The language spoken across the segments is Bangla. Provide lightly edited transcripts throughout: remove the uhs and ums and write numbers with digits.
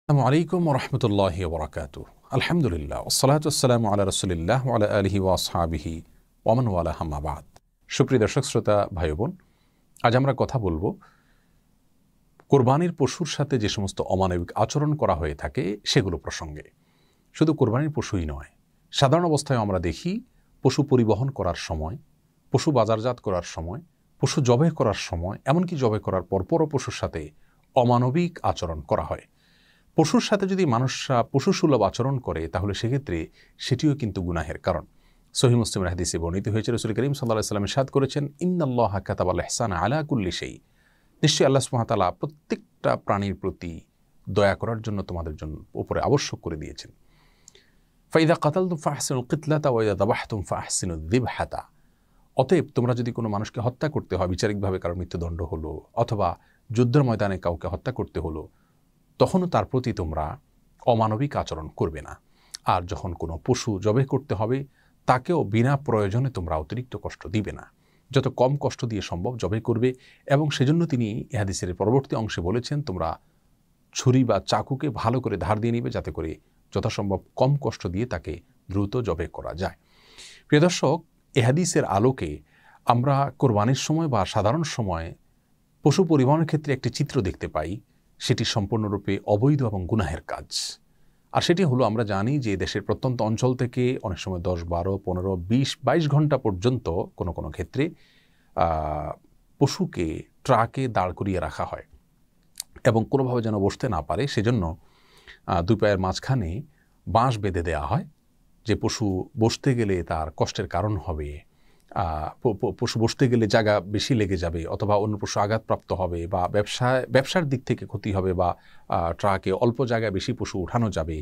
আসসালামু আলাইকুম ওয়া রাহমাতুল্লাহি ওয়া বারাকাতুহু। আলহামদুলিল্লাহ ওয়াসসালাতু ওয়াসসালামু আলা রাসূলিল্লাহ ওয়া আলা আলিহি ওয়া আসহাবিহি ওয়া মান ওয়ালাহু আম্মা বা'দ। সুপ্রিয় দর্শক শ্রোতা ভাই বোন, আজ আমরা কথা বলবো কোরবানির পশুর সাথে যে সমস্ত অমানবিক আচরণ করা হয়ে থাকে সেগুলো প্রসঙ্গে। শুধু কোরবানির পশুই নয়, সাধারণ অবস্থায় আমরা দেখি পশু পরিবহন করার সময়, পশু বাজারজাত করার সময়, পশু জবাই করার সময়, এমনকি জবাই করার পরপরও পশুর সাথে অমানবিক আচরণ করা হয়। পশুর সাথে যদি মানুষরা পশুসুলভ আচরণ করে তাহলে সেক্ষেত্রে সেটিও কিন্তু গুনাহের কারণ। সহিহ মুসলিমের হাদিসে বর্ণিত হয়েছে, রাসূল করিম সাল্লাল্লাহু আলাইহি ওয়াসাল্লাম ইরশাদ করেছেন, ইন্নাল্লাহা কাতাবাল ইহসানা আলা কুল্লি শাই। নিশ্চয়ই আল্লাহ সুবহানাহু ওয়া তাআলা প্রত্যেকটা প্রাণীর প্রতি দয়া করার জন্য তোমাদের জন্য উপরে আবশ্যক করে দিয়েছেন। ফাইদা কাতালতুম ফাহসিনুল কিতলাতা ওয়া ইযা যাবাহতুম ফাহসিনুদ যিবহাতা। অতএব তোমরা যদি কোনো মানুষকে হত্যা করতে হয়, বিচারিকভাবে কারো মৃত্যুদণ্ড হলো অথবা যুদ্ধের ময়দানে কাউকে হত্যা করতে হলো, তখনও তার প্রতি তোমরা অমানবিক আচরণ করবে না। আর যখন কোনো পশু জবাই করতে হবে তাকেও বিনা প্রয়োজনে তোমরা অতিরিক্ত কষ্ট দিবে না। যত কম কষ্ট দিয়ে সম্ভব জবাই করবে। এবং সেজন্য তিনি এই হাদিসের পরবর্তী অংশে বলেছেন, তোমরা ছুরি বা চাকুকে ভালো করে ধার দিয়ে নিবে যাতে করে যথাসম্ভব কম কষ্ট দিয়ে তাকে দ্রুত জবাই করা যায়। প্রিয় দর্শক, এই হাদিসের আলোকে আমরা কোরবানির সময় বা সাধারণ সময় পশু পরিবহনের ক্ষেত্রে একটি চিত্র দেখতে পাই, সেটি সম্পূর্ণরূপে অবৈধ এবং গুনাহের কাজ। আর সেটি হলো, আমরা জানি যে দেশের প্রত্যন্ত অঞ্চল থেকে অনেক সময় 10, 12, 15, 20, 22 ঘন্টা পর্যন্ত কোনো কোনো ক্ষেত্রে পশুকে ট্রাকে দাঁড় করিয়ে রাখা হয় এবং কোনোভাবে যেন বসতে না পারে সেজন্য দুই পায়ের মাঝখানে বাঁশ বেঁধে দেওয়া হয়, যে পশু বসতে গেলে তার কষ্টের কারণ হবে, পশু বসতে গেলে জায়গা বেশি লেগে যাবে অথবা অন্য পশু আঘাতপ্রাপ্ত হবে বা ব্যবসার দিক থেকে ক্ষতি হবে বা ট্রাকে অল্প জায়গায় বেশি পশু উঠানো যাবে।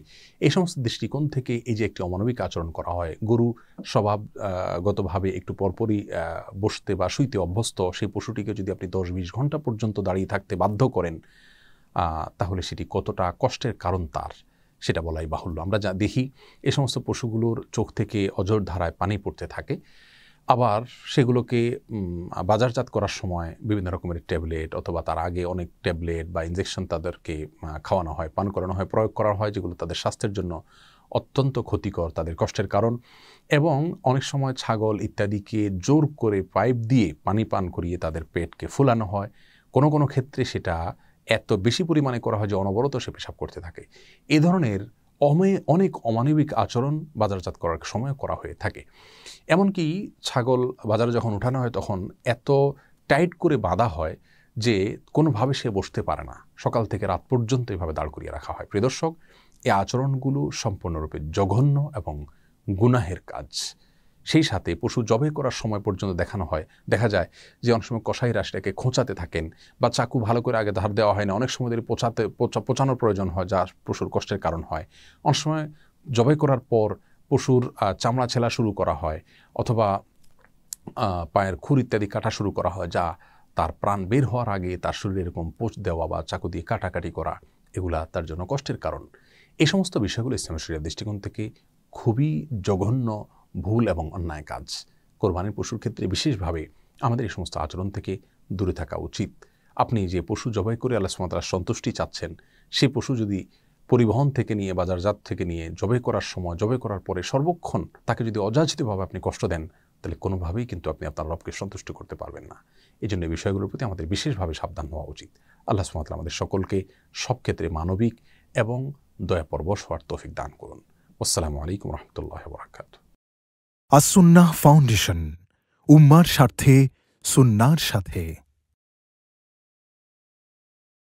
এই সমস্ত দৃষ্টিকোণ থেকে এই যে একটি অমানবিক আচরণ করা হয়, গরু স্বভাবগতভাবে একটু পরপরই বসতে বা শুইতে অভ্যস্ত, সেই পশুটিকে যদি আপনি 10-20 ঘন্টা পর্যন্ত দাঁড়িয়ে থাকতে বাধ্য করেন, তাহলে সেটি কতটা কষ্টের কারণ তার সেটা বলাই বাহুল্য। আমরা যা দেখি এই সমস্ত পশুগুলোর চোখ থেকে অঝোর ধারায় পানি পড়তে থাকে। আবার সেগুলোকে বাজারজাত করার সময় বিভিন্ন রকমের ট্যাবলেট অথবা তার আগে অনেক ট্যাবলেট বা ইনজেকশন তাদেরকে খাওয়ানো হয়, পান করানো হয়, প্রয়োগ করা হয়, যেগুলো তাদের স্বাস্থ্যের জন্য অত্যন্ত ক্ষতিকর, তাদের কষ্টের কারণ। এবং অনেক সময় ছাগল ইত্যাদিকে জোর করে পাইপ দিয়ে পানি পান করিয়ে তাদের পেটকে ফুলানো হয়। কোনো কোনো ক্ষেত্রে সেটা এত বেশি পরিমাণে করা হয় যে অনবরত সে পেশাব করতে থাকে। এ ধরনের অনেক অমানবিক আচরণ বাজারজাত করার সময় করা হয়ে থাকে। এমনকি ছাগল বাজারে যখন উঠানো হয় তখন এত টাইট করে বাঁধা হয় যে কোনোভাবে সে বসতে পারে না। সকাল থেকে রাত পর্যন্ত এভাবে দাঁড় করিয়ে রাখা হয়। প্রিয় দর্শক, এই আচরণগুলো সম্পূর্ণরূপে জঘন্য এবং গুনাহের কাজ। সেই সাথে পশু জবাই করার সময় পর্যন্ত দেখা যায় যে অনেক সময় কসাইরা সেটাকে খোঁচাতে থাকেন বা চাকু ভালো করে আগে ধার দেওয়া হয় না, অনেক সময় পচানোর প্রয়োজন হয়, যা পশুর কষ্টের কারণ হয়। অনেক সময় জবাই করার পর পশুর চামড়া ছেলা শুরু করা হয় অথবা পায়ের খুর ইত্যাদি কাটা শুরু করা হয়, যা তার প্রাণ বের হওয়ার আগে তার শরীরে এরকম পোঁচ দেওয়া বা চাকু দিয়ে কাটাকাটি করা, এগুলা তার জন্য কষ্টের কারণ। এই সমস্ত বিষয়গুলো ইসলামী শরিয়ার দৃষ্টিকোণ থেকে খুবই জঘন্য, ভুল এবং অন্যায় কাজ। কোরবানির পশুর ক্ষেত্রে বিশেষভাবে আমাদের এই সমস্ত আচরণ থেকে দূরে থাকা উচিত। আপনি যে পশু জবাই করে আল্লাহ সুবহানাহু ওয়া তাআলার সন্তুষ্টি চাচ্ছেন, সেই পশু যদি পরিবহন থেকে নিয়ে বাজারজাত থেকে নিয়ে জবাই করার সময়, জবাই করার পরে সর্বক্ষণ তাকে যদি অযাচিতভাবে আপনি কষ্ট দেন, তাহলে কোনোভাবেই কিন্তু আপনি আপনার রবকে সন্তুষ্ট করতে পারবেন না। এই জন্য এই বিষয়গুলোর প্রতি আমাদের বিশেষভাবে সাবধান হওয়া উচিত। আল্লাহ সুবহানাহু ওয়া তাআলা আমাদের সকলকে সব ক্ষেত্রে মানবিক এবং দয়াপরবশ হওয়ার তৌফিক দান করুন। আসসালামু আলাইকুম ওয়া রাহমাতুল্লাহি ওয়া বারাকাতুহু। আস-সুন্নাহ ফাউন্ডেশন, উম্মার স্বার্থে সুন্নাহর সাথে।